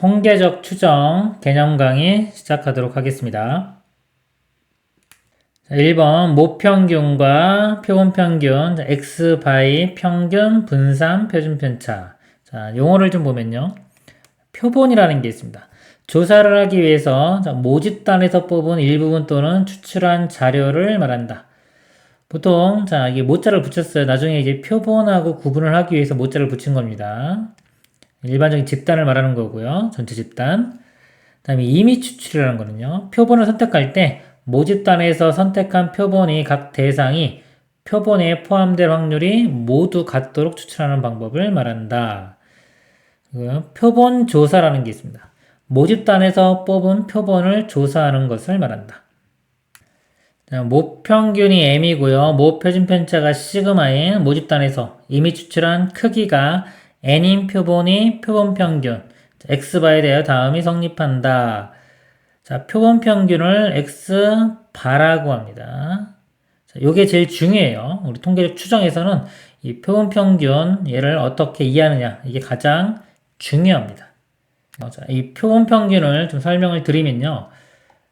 통계적 추정 개념 강의 시작하도록 하겠습니다. 1번 모평균과 표본평균, x, y, 평균, 분산, 표준편차. 자, 용어를 좀 보면요. 표본이라는 게 있습니다. 조사를 하기 위해서 모집단에서 뽑은 일부분 또는 추출한 자료를 말한다. 보통 이게 모자를 붙였어요. 나중에 이제 표본하고 구분을 하기 위해서 모자를 붙인 겁니다. 일반적인 집단을 말하는 거고요. 전체 집단. 그 다음에 임의 추출이라는 거는요. 표본을 선택할 때 모집단에서 선택한 표본이 각 대상이 표본에 포함될 확률이 모두 같도록 추출하는 방법을 말한다. 표본 조사라는 게 있습니다. 모집단에서 뽑은 표본을 조사하는 것을 말한다. 모평균이 m이고요. 모표준편차가 시그마인 모집단에서 임의 추출한 크기가 n인 표본이 표본평균 x바에 대하여 다음이 성립한다. 자, 표본평균을 x바라고 합니다. 자, 요게 제일 중요해요. 우리 통계적 추정에서는 이 표본평균 얘를 어떻게 이해하느냐 이게 가장 중요합니다. 자, 이 표본평균을 좀 설명을 드리면요.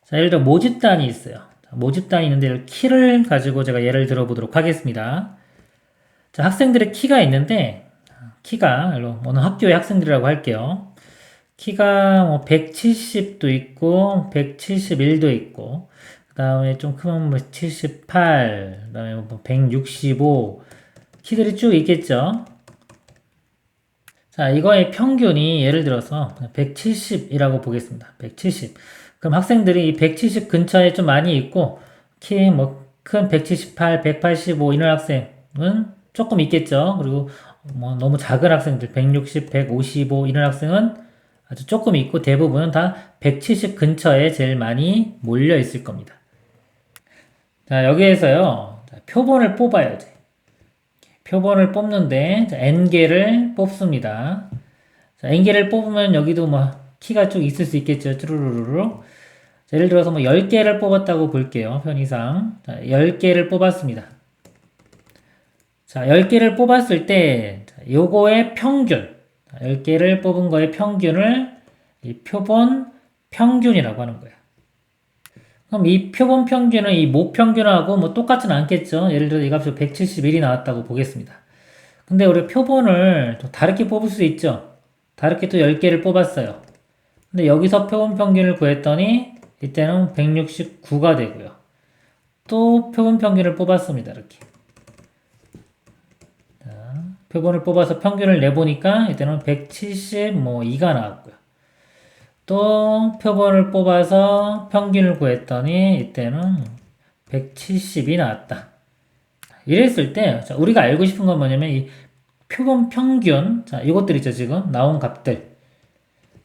자, 예를 들어 모집단이 있어요. 자, 모집단이 있는데 키를 가지고 제가 예를 들어보도록 하겠습니다. 자, 학생들의 키가 있는데 키가 어느 학교의 학생들이라고 할게요. 키가 뭐 170도 있고 171도 있고 그 다음에 좀 크면 뭐 78, 그 다음에 뭐 165 키들이 쭉 있겠죠. 자, 이거의 평균이 예를 들어서 170이라고 보겠습니다. 170. 그럼 학생들이 이 170 근처에 좀 많이 있고 키 뭐 큰 178, 185 이런 학생은 조금 있겠죠. 그리고 뭐 너무 작은 학생들 160, 155 이런 학생은 아주 조금 있고 대부분은 다 170 근처에 제일 많이 몰려 있을 겁니다. 자, 여기에서요. 표본을 뽑아야 돼. 표본을 뽑는데 n개를 뽑습니다. 자, n개를 뽑으면 여기도 뭐 키가 쭉 있을 수 있겠죠. 쭈루루루루. 자, 예를 들어서 뭐 10개를 뽑았다고 볼게요. 편의상. 자, 10개를 뽑았습니다. 자, 10개를 뽑았을 때 요거의 평균 10개를 뽑은 거의 평균을 이 표본 평균이라고 하는 거예요. 그럼 이 표본 평균은 이 모평균하고 뭐 똑같진 않겠죠. 예를 들어 이 값이 171이 나왔다고 보겠습니다. 근데 우리 표본을 또 다르게 뽑을 수 있죠. 다르게 또 10개를 뽑았어요. 근데 여기서 표본 평균을 구했더니 이때는 169가 되고요. 또 표본 평균을 뽑았습니다. 이렇게. 표본을 뽑아서 평균을 내보니까 이때는 172가 나왔고요. 또 표본을 뽑아서 평균을 구했더니 이때는 170이 나왔다. 이랬을 때 우리가 알고 싶은 건 뭐냐면 이 표본 평균 자 이것들 있죠 지금 나온 값들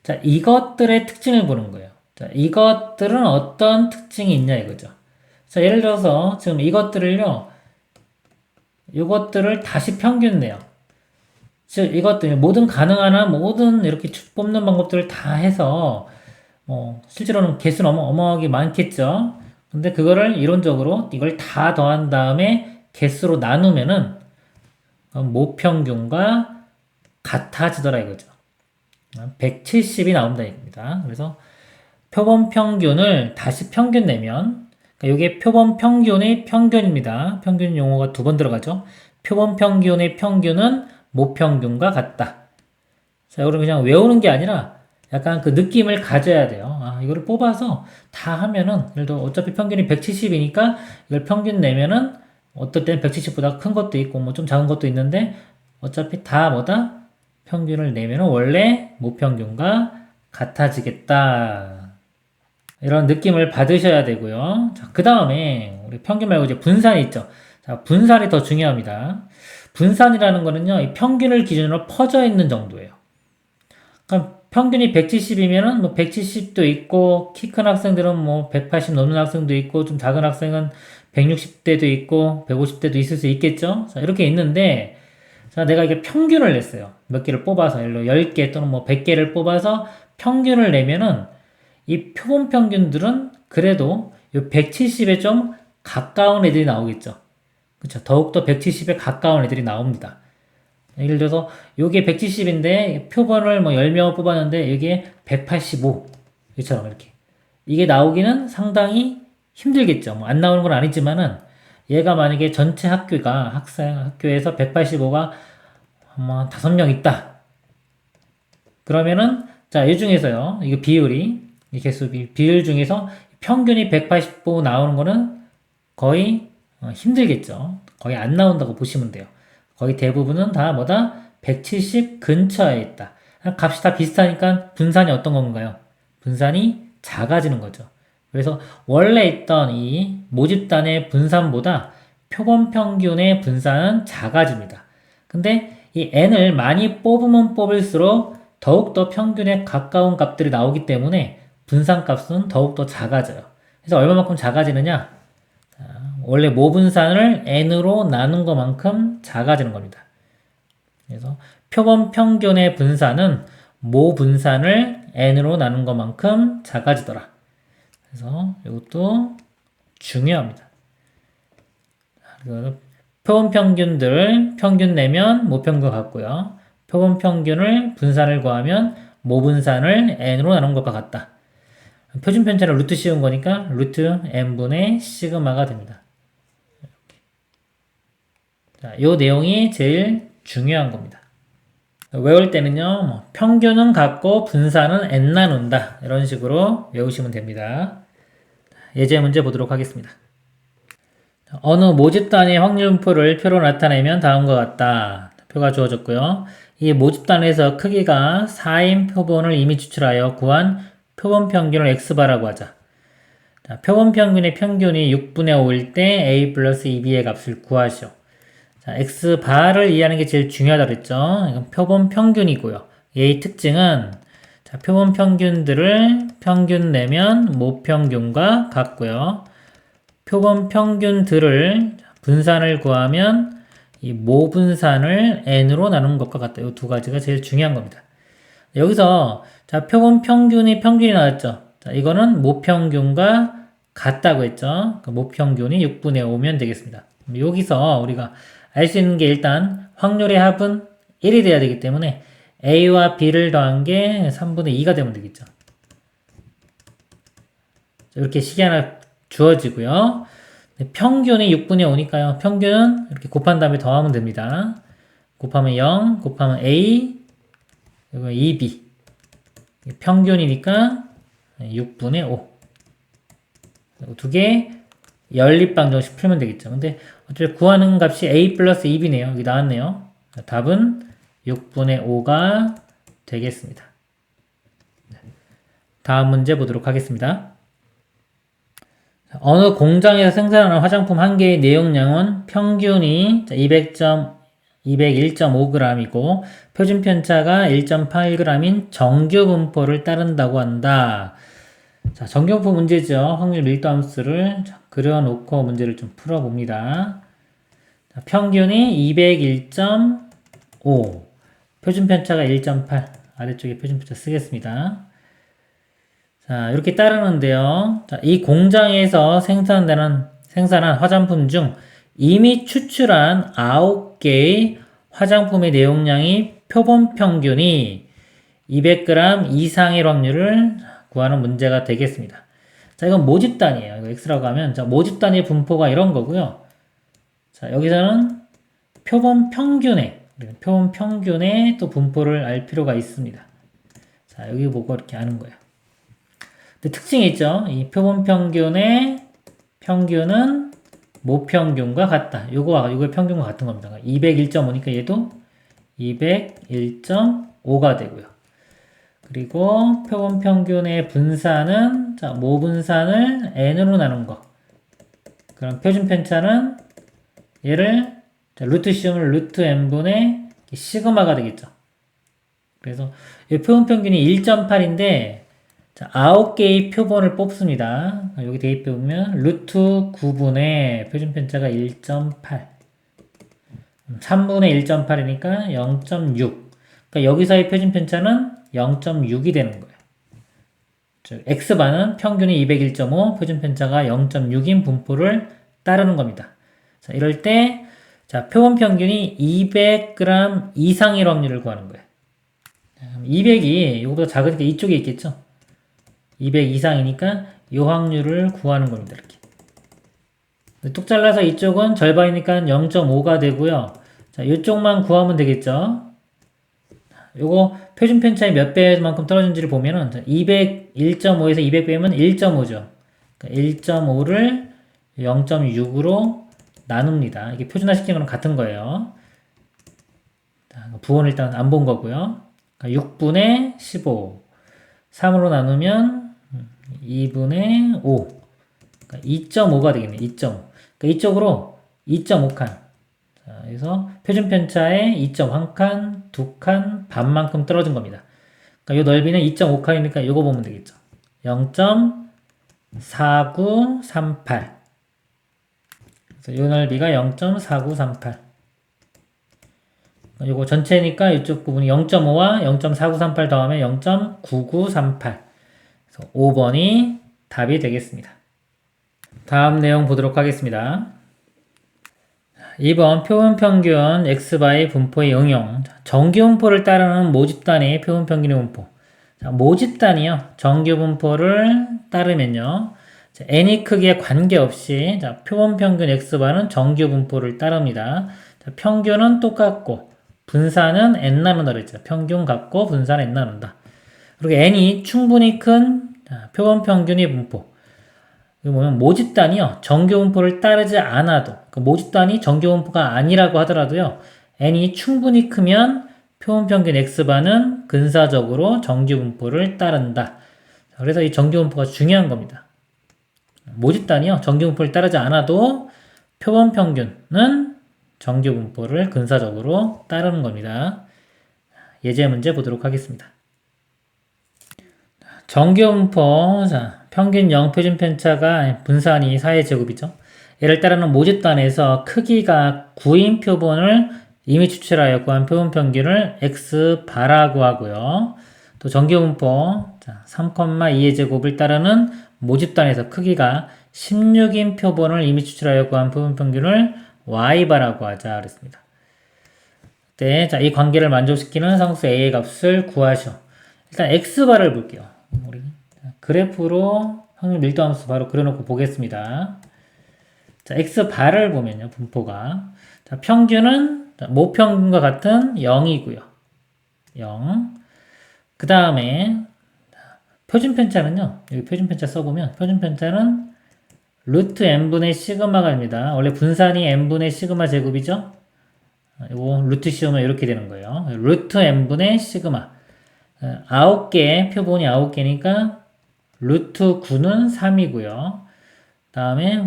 자 이것들의 특징을 보는 거예요. 자 이것들은 어떤 특징이 있냐 이거죠. 자 예를 들어서 지금 이것들을요 이것들을 다시 평균 내요. 즉 이것들 모든 가능한 한 모든 이렇게 뽑는 방법들을 다 해서 실제로는 개수는 어마어마하게 많겠죠. 근데 그거를 이론적으로 이걸 다 더한 다음에 개수로 나누면은 모평균과 같아지더라 이거죠. 170이 나온다 이겁니다. 그래서 표본 평균을 다시 평균 내면 이게 표본 평균의 평균입니다. 평균 용어가 두 번 들어가죠. 표본 평균의 평균은 모평균과 같다. 자, 이거를 그냥 외우는 게 아니라 약간 그 느낌을 가져야 돼요. 아, 이거를 뽑아서 다 하면은, 예를 들어 어차피 평균이 170이니까 이걸 평균 내면은 어떨 때는 170보다 큰 것도 있고 뭐 좀 작은 것도 있는데 어차피 다 뭐다? 평균을 내면은 원래 모평균과 같아지겠다. 이런 느낌을 받으셔야 되고요. 자, 그 다음에 우리 평균 말고 이제 분산이 있죠. 자, 분산이 더 중요합니다. 분산이라는 거는요, 이 평균을 기준으로 퍼져 있는 정도예요. 그럼 평균이 170이면은 뭐 170도 있고, 키 큰 학생들은 뭐 180 넘는 학생도 있고, 좀 작은 학생은 160대도 있고, 150대도 있을 수 있겠죠? 자, 이렇게 있는데, 자, 내가 이게 평균을 냈어요. 몇 개를 뽑아서, 예를 들어 10개 또는 뭐 100개를 뽑아서 평균을 내면은, 이 표본 평균들은 그래도 이 170에 좀 가까운 애들이 나오겠죠. 그쵸. 더욱더 170에 가까운 애들이 나옵니다. 예를 들어서 요게 170인데 표본을 뭐 10명을 뽑았는데 이게 185 이처럼 이렇게 이게 나오기는 상당히 힘들겠죠. 뭐 안 나오는 건 아니지만은 얘가 만약에 전체 학교가 학교에서 185가 뭐 5명 있다. 그러면은 자, 이 중에서요. 이거 비율이 이 개수 비율 중에서 평균이 185 나오는 거는 거의 힘들겠죠. 거의 안 나온다고 보시면 돼요. 거의 대부분은 다 뭐다? 170 근처에 있다. 값이 다 비슷하니까 분산이 어떤 건가요? 분산이 작아지는 거죠. 그래서 원래 있던 이 모집단의 분산보다 표본 평균의 분산은 작아집니다. 근데 이 n을 많이 뽑으면 뽑을수록 더욱더 평균에 가까운 값들이 나오기 때문에 분산값은 더욱더 작아져요. 그래서 얼마만큼 작아지느냐? 원래 모분산을 n으로 나눈 것만큼 작아지는 겁니다. 그래서 표본 평균의 분산은 모분산을 n으로 나눈 것만큼 작아지더라. 그래서 이것도 중요합니다. 표본 평균들 평균 내면 모평균 같고요. 표본 평균을 분산을 구하면 모분산을 n으로 나눈 것과 같다. 표준 편차는 루트 씌운 거니까 루트 n분의 시그마가 됩니다. 자, 요 내용이 제일 중요한 겁니다. 외울 때는요, 뭐 평균은 같고 분산은 n 나눈다. 이런 식으로 외우시면 됩니다. 예제 문제 보도록 하겠습니다. 어느 모집단의 확률표를 표로 나타내면 다음과 같다. 표가 주어졌고요. 이 모집단에서 크기가 4인 표본을 이미 추출하여 구한 표본 평균을 x바라고 하자. 자, 표본 평균의 평균이 6분의 5일 때 a 플러스 2b의 값을 구하시오. 자, x바를 이해하는 게 제일 중요하다 그랬죠. 이건 표본 평균이고요. 얘의 특징은 자, 표본 평균들을 평균 내면 모평균과 같고요. 표본 평균들을 분산을 구하면 이 모분산을 n으로 나눈 것과 같다. 이 두 가지가 제일 중요한 겁니다. 여기서 자, 표본 평균이 나왔죠. 자, 이거는 모평균과 같다고 했죠. 그 모평균이 6분의 5면 되겠습니다. 여기서 우리가 알 수 있는 게 일단 확률의 합은 1이 돼야 되기 때문에 a와 b를 더한 게 3분의 2가 되면 되겠죠. 이렇게 식이 하나 주어지고요. 평균이 6분의 5니까요. 평균은 이렇게 곱한 다음에 더하면 됩니다. 곱하면 0, 곱하면 a, 그리고 2b. 평균이니까 6분의 5. 두 개 연립방 정식 풀면 되겠죠. 근데 어차피 구하는 값이 a 플러스 2b네요. 여기 나왔네요. 답은 6분의 5가 되겠습니다. 다음 문제 보도록 하겠습니다. 어느 공장에서 생산하는 화장품 한 개의 내용량은 평균이 201.5g이고 표준 편차가 1.8g인 정규 분포를 따른다고 한다. 자, 정규 분포 문제죠. 확률 밀도 함수를 그려놓고 문제를 좀 풀어봅니다. 자, 평균이 201.5, 표준 편차가 1.8. 아래쪽에 표준 편차 쓰겠습니다. 자, 이렇게 따르는데요. 자, 이 공장에서 생산한 화장품 중 이미 추출한 9개의 화장품의 내용량이 표본 평균이 200g 이상의 확률을 구하는 문제가 되겠습니다. 자, 이건 모집단이에요. 이거 x라고 하면, 자, 모집단의 분포가 이런 거고요. 자, 여기서는 표본 평균의 또 분포를 알 필요가 있습니다. 자, 여기 보고 이렇게 아는 거예요. 근데 특징이 있죠. 이 표본 평균의 평균은 모평균과 같다. 요거의 평균과 같은 겁니다. 201.5니까 얘도 201.5가 되고요. 그리고 표본 평균의 분산은 자, 모분산을 n으로 나눈 거. 그럼 표준 편차는 얘를 자, 루트 씌우면 루트 n분의 시그마가 되겠죠. 그래서 이 표본 평균이 1.8인데 자, 9개의 표본을 뽑습니다. 여기 대입해 보면 루트 9분의 표준 편차가 1.8. 3분의 1.8이니까 0.6. 그러니까 여기서의 표준 편차는 0.6이 되는 거예요. 즉 x반은 평균이 201.5, 표준 편차가 0.6인 분포를 따르는 겁니다. 자, 이럴 때 자, 표본 평균이 200g 이상일 확률을 구하는 거예요. 200이 이거보다 작으니까 이쪽에 있겠죠? 200 이상이니까 이 확률을 구하는 겁니다. 이렇게. 뚝 잘라서 이쪽은 절반이니까 0.5가 되고요. 자, 이쪽만 구하면 되겠죠? 요거 표준 편차이 몇 배만큼 떨어진지를 보면은 200, 1.5에서 200 빼면 1.5죠. 그러니까 1.5를 0.6으로 나눕니다. 이게 표준화 시키는 거랑 같은 거예요. 자, 부호는 일단 안 본 거고요. 그러니까 6분의 15. 3으로 나누면 2분의 5. 그러니까 2.5가 되겠네. 2.5. 그러니까 이쪽으로 2.5칸. 자, 그래서 표준 편차에 2.1칸, 2칸 반만큼 떨어진 겁니다. 그러니까 이 넓이는 2.5칸이니까 이거 보면 되겠죠. 0.4938. 그래서 이 넓이가 0.4938. 요거 전체니까 이쪽 부분이 0.5와 0.4938 더하면 0.9938. 그래서 5번이 답이 되겠습니다. 다음 내용 보도록 하겠습니다. 2번 표본 평균 x바이 분포의 응용. 정규 분포를 따르는 모집단의 표본 평균의 분포. 자, 모집단이요. 정규 분포를 따르면요. 자, n이 크기에 관계없이 자, 표본 평균 x바는 정규 분포를 따릅니다. 자, 평균은 똑같고 분산은 n 나눈다 그랬죠. 평균 같고 분산은 n 나눈다. 그리고 n이 충분히 큰 자, 표본 평균의 분포. 여기 보면 모집단이요. 정규 분포를 따르지 않아도 그 모집단이 정규 분포가 아니라고 하더라도요. n이 충분히 크면 표본 평균 x바는 근사적으로 정규 분포를 따른다. 그래서 이 정규 분포가 중요한 겁니다. 모집단이요. 정규 분포를 따르지 않아도 표본 평균은 정규 분포를 근사적으로 따르는 겁니다. 예제 문제 보도록 하겠습니다. 정규 분포, 자, 평균 0 표준 편차가 분산이 4의 제곱이죠. 얘를 따르는 모집단에서 크기가 9인 표본을 이미 추출하여 구한 표본 평균을 x바라고 하고요. 또 정규 분포, 자, 3,2의 제곱을 따르는 모집단에서 크기가 16인 표본을 이미 추출하여 구한 표본 평균을 y바라고 하자 그랬습니다. 네, 자, 이 관계를 만족시키는 상수 a의 값을 구하시오. 일단 x바를 볼게요. 우리 그래프로 확률 밀도함수 바로 그려놓고 보겠습니다. 자, x바를 보면요, 분포가. 자, 평균은 모평균과 같은 0이고요. 0. 그 다음에 표준 편차는요, 여기 표준 편차 써보면 표준 편차는 루트 n분의 시그마가 됩니다. 원래 분산이 n분의 시그마 제곱이죠? 이거 루트 씌우면 이렇게 되는 거예요. 루트 n분의 시그마. 9개, 표본이 9개니까 루트 9는 3이고요. 다음에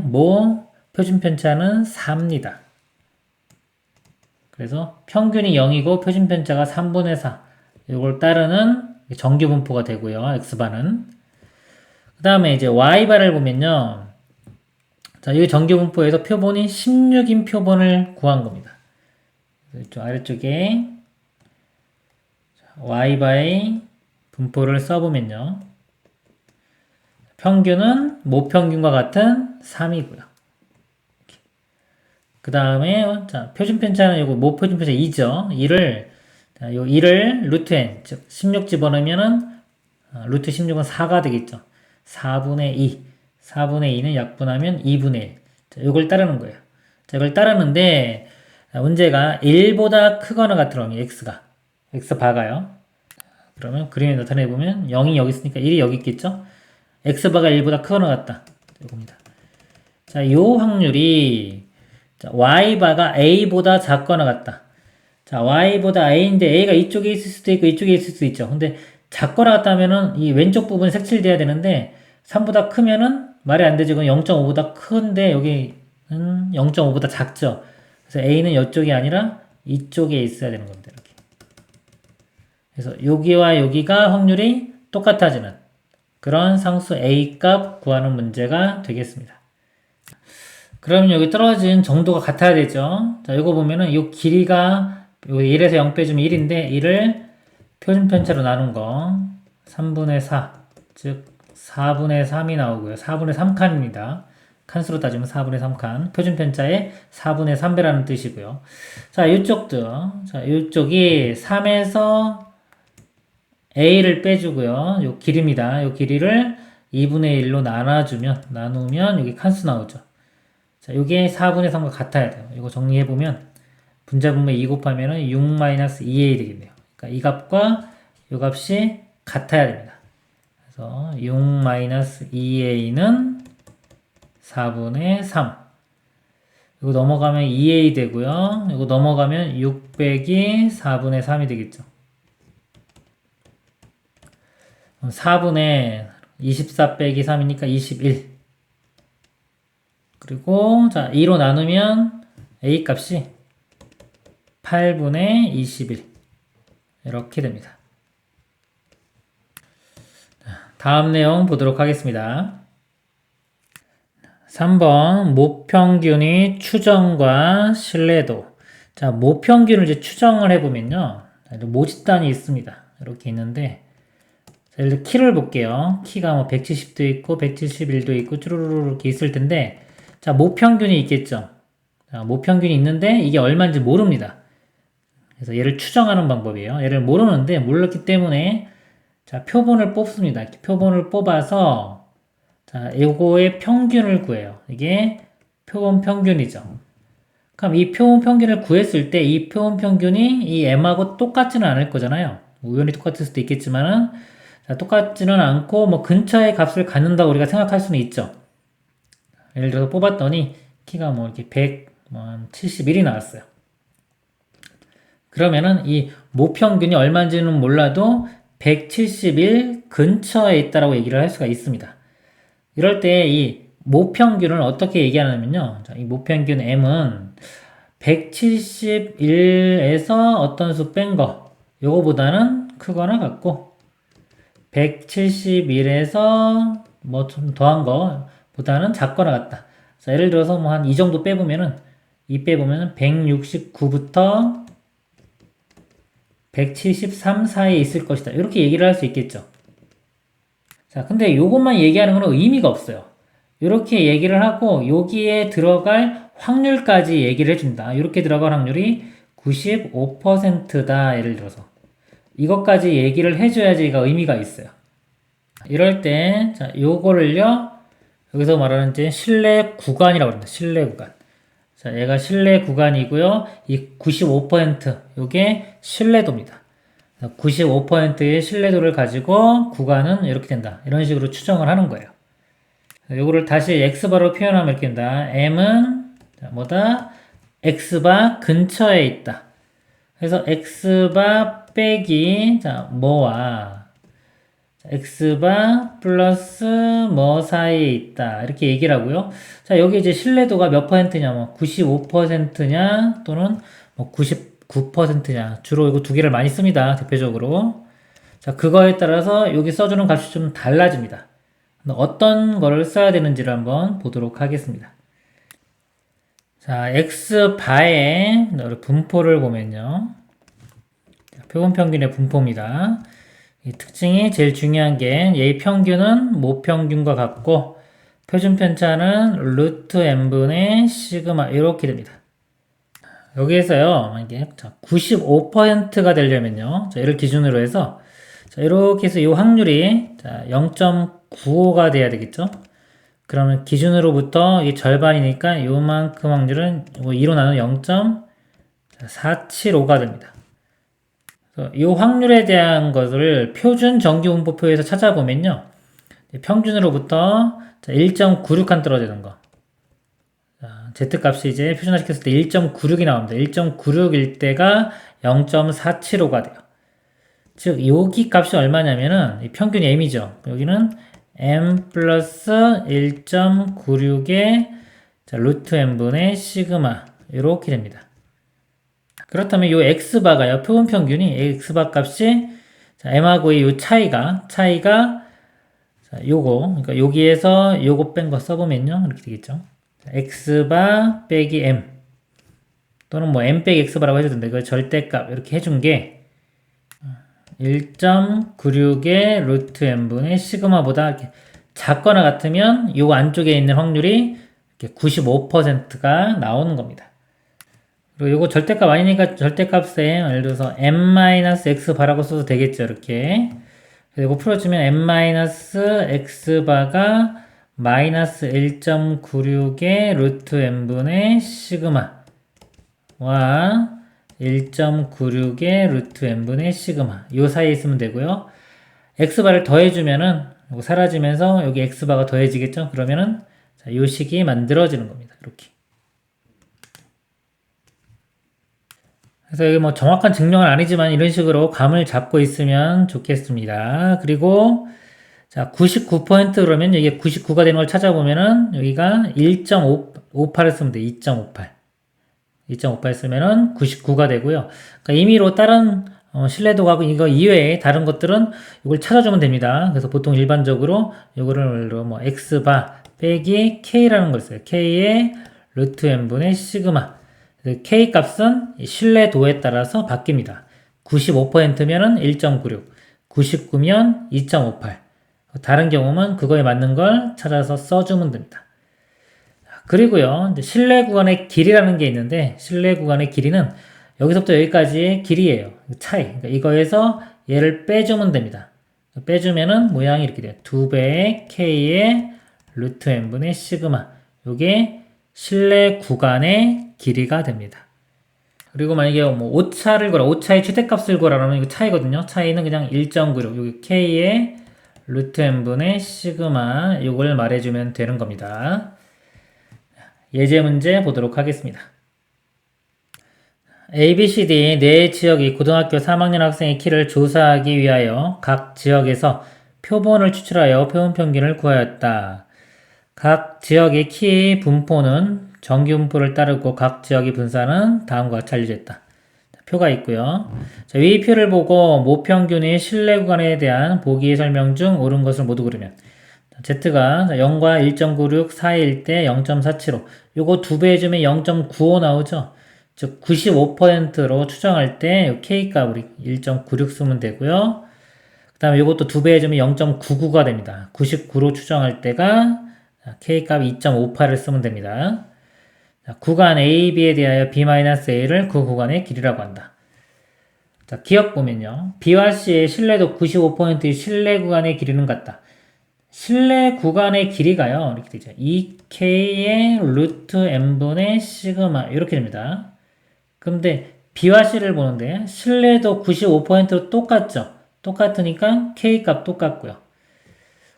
표준 편차는 4입니다. 그래서 평균이 0이고 표준 편차가 3분의 4. 이걸 따르는 정규 분포가 되고요. x바는. 그 다음에 이제 y바를 보면요. 자, 이 정규 분포에서 표본이 16인 표본을 구한 겁니다. 이쪽 아래쪽에 y바의 분포를 써보면요. 평균은 모평균과 같은 3이고요. 그 다음에 자, 표준 편차는 요거 모표준 편차 2죠. 2를 루트 n, 즉 16 집어넣으면은 루트 16은 4가 되겠죠. 4분의 2. 4분의 2는 약분하면 2분의 1. 자, 이걸 따르는 거예요. 자, 이걸 따르는데 문제가 1보다 크거나 같으면 x가 x바가요. 그러면 그림에 나타내보면 0이 여기 있으니까 1이 여기 있겠죠. x바가 1보다 크거나 같다. 이겁니다. 자, 요 확률이 자, y바가 a보다 작거나 같다. 자, y보다 a인데 a가 이쪽에 있을 수도 있고 이쪽에 있을 수도 있죠. 근데 작거나 같다면은 이 왼쪽 부분이 색칠돼야 되는데 3보다 크면은 말이 안 되죠. 0.5보다 큰데 여기는 0.5보다 작죠. 그래서 a는 이쪽이 아니라 이쪽에 있어야 되는 겁니다. 이렇게. 그래서 여기와 여기가 확률이 똑같아지는 그런 상수 a 값 구하는 문제가 되겠습니다. 그럼 여기 떨어진 정도가 같아야 되죠. 자, 이거 보면은 이 길이가 1에서 0 빼주면 1인데 1을 표준 편차로 나눈 거 3분의 4, 즉 4분의 3이 나오고요. 4분의 3칸입니다. 칸수로 따지면 4분의 3칸. 표준 편차의 4분의 3배라는 뜻이고요. 자, 이쪽도. 자, 이쪽이 3에서 a를 빼주고요. 요 길이입니다. 요 길이를 2분의 1로 나누면 여기 칸수 나오죠. 자, 요게 4분의 3과 같아야 돼요. 이거 정리해보면 분자분모에 2 곱하면은 6-2a 되겠네요. 그러니까 이 값과 이 값이 같아야 됩니다. 그래서 6-2a는 4분의 3. 이거 넘어가면 2a 되고요. 이거 넘어가면 6 빼기 4분의 3이 되겠죠. 4분의 24 빼기 3이니까 21. 그리고 자 2로 나누면 a 값이 8분의 21 이렇게 됩니다. 다음 내용 보도록 하겠습니다. 3번 모평균의 추정과 신뢰도. 자, 모평균을 이제 추정을 해보면요. 모집단이 있습니다. 이렇게 있는데 자, 예를 들어 키를 볼게요. 키가 뭐 170도 있고 171도 있고 쭈루루루 이렇게 있을 텐데 자, 모평균이 있겠죠. 자, 모평균이 있는데 이게 얼마인지 모릅니다. 그래서 얘를 추정하는 방법이에요. 얘를 모르는데 몰랐기 때문에 자, 표본을 뽑습니다. 표본을 뽑아서 자, 요거의 평균을 구해요. 이게 표본 평균이죠. 그럼 이 표본 평균을 구했을 때 이 표본 평균이 이 m하고 똑같지는 않을 거잖아요. 우연히 똑같을 수도 있겠지만은 자, 똑같지는 않고 뭐 근처의 값을 갖는다고 우리가 생각할 수는 있죠. 예를 들어서 뽑았더니 키가 뭐 이렇게 171이 나왔어요. 그러면은 이 모평균이 얼마인지는 몰라도 171 근처에 있다라고 얘기를 할 수가 있습니다. 이럴 때 이 모평균을 어떻게 얘기하냐면요. 자, 이 모평균 m은 171에서 어떤 수 뺀 거, 요거보다는 크거나 같고, 171에서 뭐 좀 더한 거보다는 작거나 같다. 자, 예를 들어서 뭐 한 이 정도 빼보면은, 169부터 173 사이에 있을 것이다. 이렇게 얘기를 할 수 있겠죠. 자, 근데 요것만 얘기하는 건 의미가 없어요. 이렇게 얘기를 하고 여기에 들어갈 확률까지 얘기를 해준다. 이렇게 들어갈 확률이 95%다. 예를 들어서 이것까지 얘기를 해줘야지 얘가 의미가 있어요. 이럴 때 자, 요거를요 여기서 말하는 이제 신뢰 구간이라고 합니다. 신뢰 구간. 자, 얘가 신뢰 구간이고요. 이 95% 요게 신뢰도입니다. 95%의 신뢰도를 가지고 구간은 이렇게 된다. 이런 식으로 추정을 하는 거예요. 요거를 다시 x바로 표현하면 이렇게 된다. m은 뭐다? x바 근처에 있다. 그래서 x바 빼기 자 뭐와 x바 플러스 뭐 사이에 있다. 이렇게 얘기를 하고요. 자, 여기 이제 신뢰도가 몇 퍼센트냐, 뭐 95%냐 또는 뭐 99%냐. 주로 이거 두 개를 많이 씁니다. 대표적으로. 자, 그거에 따라서 여기 써주는 값이 좀 달라집니다. 어떤 거를 써야 되는지를 한번 보도록 하겠습니다. 자, x바의 분포를 보면요. 표본 평균의 분포입니다. 이 특징이 제일 중요한 게 얘의 평균은 모평균과 같고 표준 편차는 루트 n분의 시그마 이렇게 됩니다. 여기에서요, 이게 95%가 되려면요, 자, 얘를 기준으로 해서 자, 이렇게 해서 이 확률이 0.95가 돼야 되겠죠. 그러면 기준으로부터 이게 절반이니까 요만큼 확률은 2로 나누면 0.475가 됩니다. 이 확률에 대한 것을 표준 정규분포표에서 찾아보면요. 평균으로부터 1.96칸 떨어지는 거. Z값이 이제 표준화시켰을 때 1.96이 나옵니다. 1.96일 때가 0.475가 돼요. 즉, 여기 값이 얼마냐면은, 평균이 m이죠. 여기는 m 플러스 1.96의 루트 n분의 시그마. 이렇게 됩니다. 그렇다면 이 x바가요, 표본 평균이 x바 값이 m하고의 이 차이가 요거, 그러니까 여기에서 요거 뺀 거 써보면요, 이렇게 되겠죠. x바 빼기 m 또는 뭐 m 빼기 x바라고 해도 되는데 그 절대값 이렇게 해준 게 1.96의 루트 n분의 시그마보다 이렇게 작거나 같으면 요 안쪽에 있는 확률이 이렇게 95%가 나오는 겁니다. 그리고 이거 절대값 아니니까 절대값에 예를 들어서 n-x바라고 써도 되겠죠. 이렇게. 그리고 풀어주면 n-x바가 마이너스 1.96의 루트 n분의 시그마와 1.96의 루트 n분의 시그마 요 사이에 있으면 되고요. x바를 더해주면은 이거 사라지면서 여기 x바가 더해지겠죠. 그러면은 자, 요 식이 만들어지는 겁니다. 이렇게. 그래서 여기 뭐 정확한 증명은 아니지만 이런 식으로 감을 잡고 있으면 좋겠습니다. 그리고 자, 99% 그러면 이게 99가 되는 걸 찾아보면은 여기가 1.58을 쓰면 돼. 2.58. 2.58 쓰면은 99가 되고요. 그러니까 임의로 다른 신뢰도하고 이거 이외에 다른 것들은 이걸 찾아주면 됩니다. 그래서 보통 일반적으로 이거를 뭐 x바 빼기 k라는 걸 써요. k의 루트 n분의 시그마. K 값은 신뢰도에 따라서 바뀝니다. 95%면은 1.96, 99면 2.58. 다른 경우는 그거에 맞는 걸 찾아서 써주면 됩니다. 그리고요, 이제 신뢰 구간의 길이라는 게 있는데, 신뢰 구간의 길이는 여기서부터 여기까지의 길이에요. 차이. 그러니까 이거에서 얘를 빼주면 됩니다. 빼주면은 모양이 이렇게 돼요. 2배의 K의 루트 n분의 시그마. 요게 신뢰 구간의 길이가 됩니다. 그리고 만약에 뭐 오차를 구하라, 오차의 최대값을 구하라면 이거 차이거든요. 차이는 그냥 1.96, 여기 K의 루트 n분의 시그마 이걸 말해주면 되는 겁니다. 예제 문제 보도록 하겠습니다. A, B, C, D 네 지역이 고등학교 3학년 학생의 키를 조사하기 위하여 각 지역에서 표본을 추출하여 표본 평균을 구하였다. 각 지역의 키 분포는 정규 분포를 따르고 각 지역의 분산은 다음과 같이 알려졌다. 표가 있고요. 자, 위 표를 보고 모평균의 신뢰 구간에 대한 보기 설명 중 옳은 것을 모두 고르면 Z가 0과 1.96 사이일 때 0.475 요거 2배 해주면 0.95 나오죠. 즉 95%로 추정할 때 K값 우리 1.96 쓰면 되고요. 그 다음에 요것도 2배 해주면 0.99가 됩니다. 99로 추정할 때가 K값 2.58을 쓰면 됩니다. 자, 구간 A, B에 대하여 B-A를 그 구간의 길이라고 한다. 자, 기억 보면요. B와 C의 신뢰도 95%의 신뢰 구간의 길이는 같다. 신뢰 구간의 길이가요. 이렇게 되죠. 2K의 루트 n분의 시그마 이렇게 됩니다. 그런데 B와 C를 보는데 신뢰도 95%로 똑같죠. 똑같으니까 K값 똑같고요.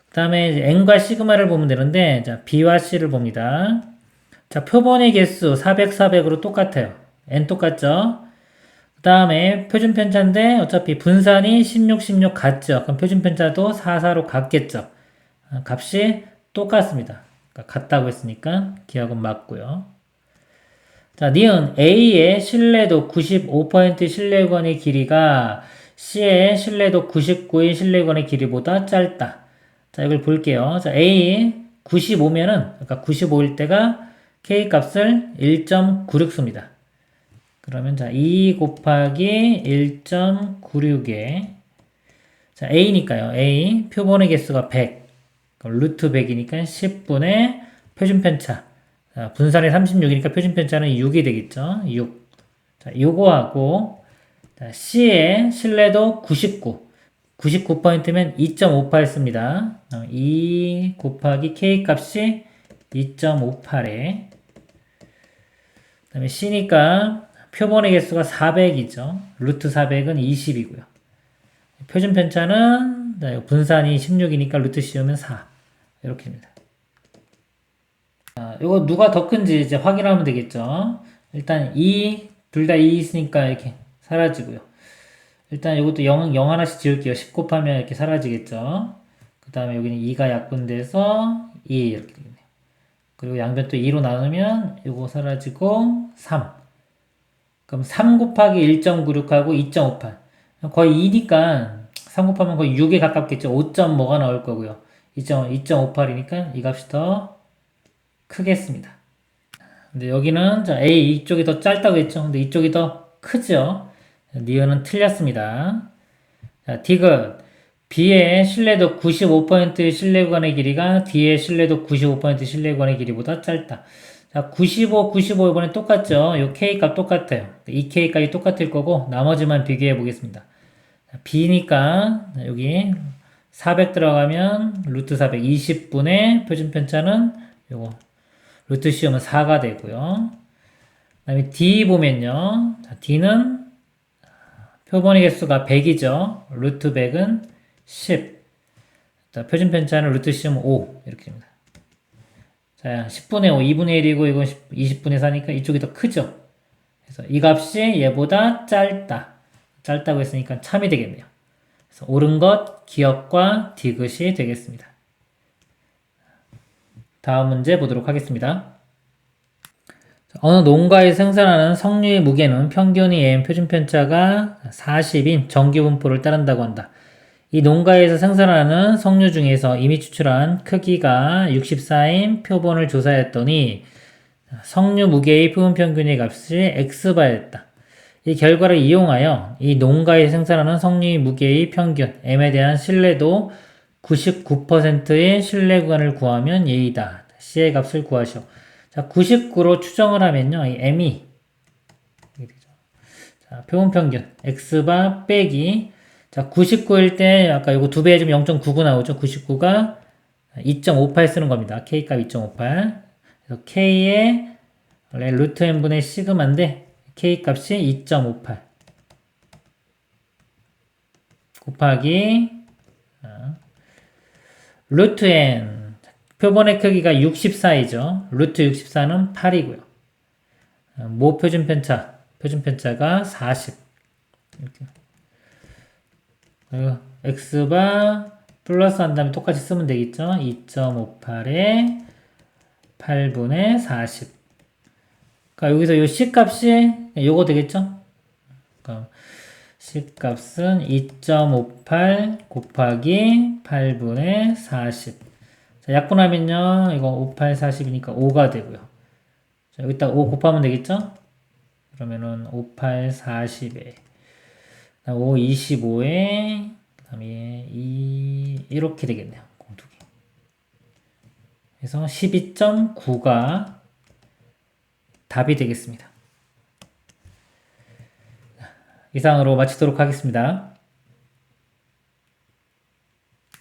그 다음에 n과 시그마를 보면 되는데 자, B와 C를 봅니다. 자, 표본의 개수 400, 400으로 똑같아요. n 똑같죠? 그 다음에 표준 편차인데 어차피 분산이 16, 16 같죠? 그럼 표준 편차도 4, 4로 같겠죠? 값이 똑같습니다. 그러니까 같다고 했으니까 기억은 맞고요. 자, 니은 A의 신뢰도 95% 신뢰구간의 길이가 C의 신뢰도 99의 신뢰구간의 길이보다 짧다. 자, 이걸 볼게요. 자, A 95면은, 그러니까 95일 때가 K 값을 1.96 씁니다. 그러면 자, 2 곱하기 1.96에 자, A니까요. A 표본의 개수가 100. 루트 100이니까 10분의 표준 편차. 자, 분산이 36이니까 표준 편차는 6이 되겠죠. 6. 자, 요거하고 자, C의 신뢰도 99. 99%면 2.58 씁니다. 2 곱하기 K 값이 2.58에 그 다음에 C니까 표본의 개수가 400이죠. 루트 400은 20이고요. 표준 편차는 분산이 16이니까 루트 씌우면 4. 이렇게입니다. 자, 이거 누가 더 큰지 이제 확인하면 되겠죠. 일단 2, 둘 다 2 있으니까 이렇게 사라지고요. 일단 이것도 0 하나씩 지울게요. 10 곱하면 이렇게 사라지겠죠. 그 다음에 여기는 2가 약분돼서 2 이렇게 되겠네요. 그리고 양변 또 2로 나누면 이거 사라지고 3. 그럼 3 곱하기 1.96하고 2.58. 거의 2니까 3 곱하면 거의 6에 가깝겠죠. 5점 뭐가 나올 거고요. 2.58이니까 이 값이 더 크겠습니다. 근데 여기는 자, A 이쪽이 더 짧다고 했죠. 근데 이쪽이 더 크죠. 니은은 틀렸습니다. 자, 디귿 B의 신뢰도 95% 신뢰 구간의 길이가 D의 신뢰도 95% 신뢰 구간의 길이보다 짧다. 자, 95, 95 이번에 똑같죠? 요 K 값 똑같아요. 이 K 값이 똑같을 거고 나머지만 비교해 보겠습니다. B니까 여기 400 들어가면 루트 400 20분의 표준 편차는 요거 루트 씌우면 4가 되고요. 그 다음에 D 보면요. 자, D는 표본의 개수가 100이죠. 루트 100은 10. 자, 표준 편차는 루트 씌우면 5 이렇게 됩니다. 자, 10분의 5, 2분의 1이고 이건 20분의 4니까 이쪽이 더 크죠. 그래서 이 값이 얘보다 짧다. 짧다고 했으니까 참이 되겠네요. 그래서 옳은 것 기억과 디귿이 되겠습니다. 다음 문제 보도록 하겠습니다. 어느 농가에 생산하는 석류의 무게는 평균이 m 표준 편차가 40인 정규 분포를 따른다고 한다. 이 농가에서 생산하는 석류 중에서 이미 추출한 크기가 64인 표본을 조사했더니 석류 무게의 표본 평균의 값이 x바였다. 이 결과를 이용하여 이 농가에 생산하는 석류 무게의 평균 m에 대한 신뢰도 99%의 신뢰 구간을 구하면 예이다. c의 값을 구하시오. 자, 99로 추정을 하면요, 이 m이 자, 표본 평균 x바 빼기 자, 99일 때 아까 이거 2배 해주면 0.99 나오죠. 99가 2.58 쓰는 겁니다. k 값 2.58. 그래서 k의 원래 루트 n분의 시그마인데 k 값이 2.58 곱하기 루트 n 표본의 크기가 64이죠. 루트 64는 8이고요. 모 표준 편차가 40 이렇게. x바 플러스 한 다음에 똑같이 쓰면 되겠죠. 2.58에 8분의 40. 그러니까 여기서 요 C 값이 요거 되겠죠. 그러니까 C 값은 2.58 곱하기 8분의 40. 자, 약분하면요. 이거 58, 40이니까 5가 되고요. 자, 여기다 5 곱하면 되겠죠. 그러면은 58, 40에 5, 25에 그 다음에 2 이렇게 되겠네요. 공두개. 그래서 12.9가 답이 되겠습니다. 이상으로 마치도록 하겠습니다.